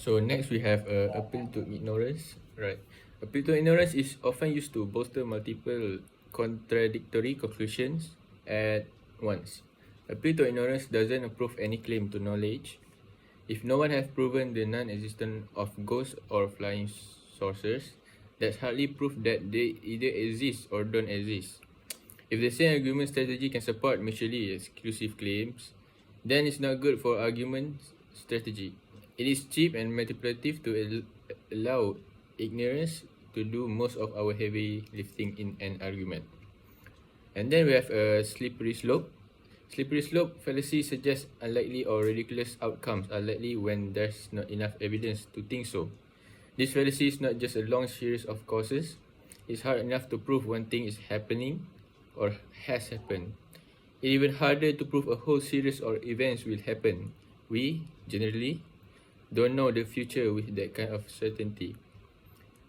So next we have appeal to ignorance. Right. Appeal to ignorance is often used to bolster multiple contradictory conclusions at once. Appeal to ignorance doesn't prove any claim to knowledge. If no one has proven the non-existence of ghosts or flying saucers, that's hardly proof that they either exist or don't exist. If the same argument strategy can support mutually exclusive claims, then it's not good for argument strategy. It is cheap and manipulative to allow ignorance to do most of our heavy lifting in an argument. And then we have a slippery slope. Slippery slope fallacy suggests unlikely or ridiculous outcomes are likely when there's not enough evidence to think so. This fallacy is not just a long series of causes. It's hard enough to prove one thing is happening or has happened. It's even harder to prove a whole series of events will happen. We, generally, don't know the future with that kind of certainty.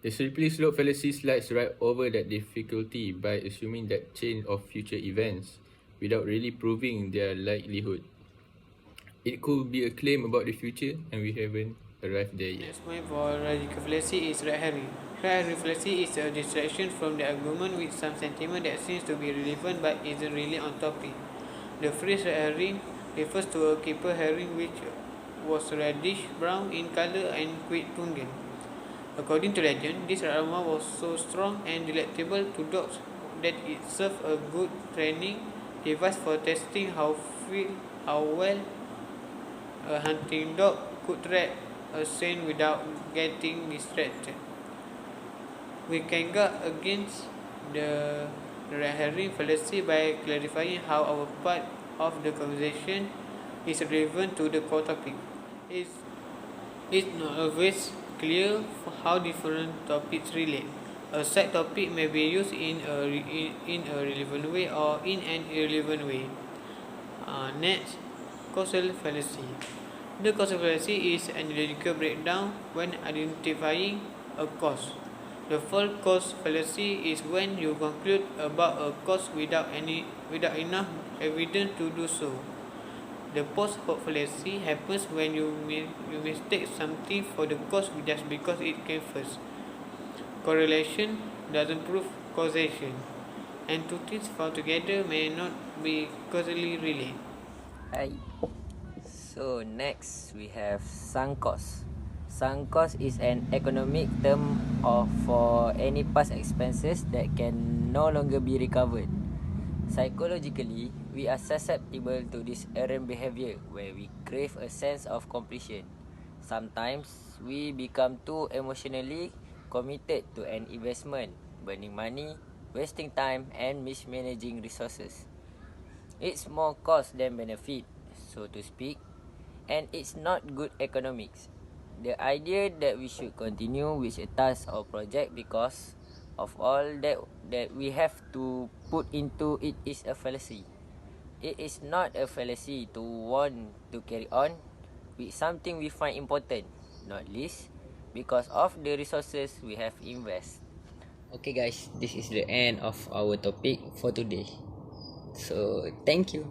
The slippery slope fallacy slides right over that difficulty by assuming that chain of future events without really proving their likelihood. It could be a claim about the future and we haven't arrived there yet. Next point for radical fallacy is red herring. Red herring fallacy is a distraction from the argument with some sentiment that seems to be relevant but isn't really on topic. The phrase red herring refers to a keeper herring which was reddish brown in color and quite pungent. According to legend, this aroma was so strong and delectable to dogs that it served a good training device for testing how well a hunting dog could track a scent without getting distracted. We can guard against the red herring fallacy by clarifying how our part of the conversation is relevant to the core topic. It's not always clear how different topics relate. A side topic may be used in a relevant way or in an irrelevant way. Next, causal fallacy. The causal fallacy is an logical breakdown when identifying a cause. The false cause fallacy is when you conclude about a cause without enough evidence to do so. The post-hoc fallacy happens when you mistake something for the cause just because it came first. Correlation doesn't prove causation, and two things found together may not be causally related. Hi. So next we have sunk cost. Sunk cost is an economic term for any past expenses that can no longer be recovered. Psychologically, we are susceptible to this errant behavior where we crave a sense of completion. Sometimes we become too emotionally committed to an investment, burning money, wasting time, and mismanaging resources. It's more cost than benefit, so to speak, and it's not good economics. The idea that we should continue with a task or project because of all that we have to put into it is a fallacy. It is not a fallacy to want to carry on with something we find important, not least because of the resources we have invested. Okay guys, this is the end of our topic for today. So thank you.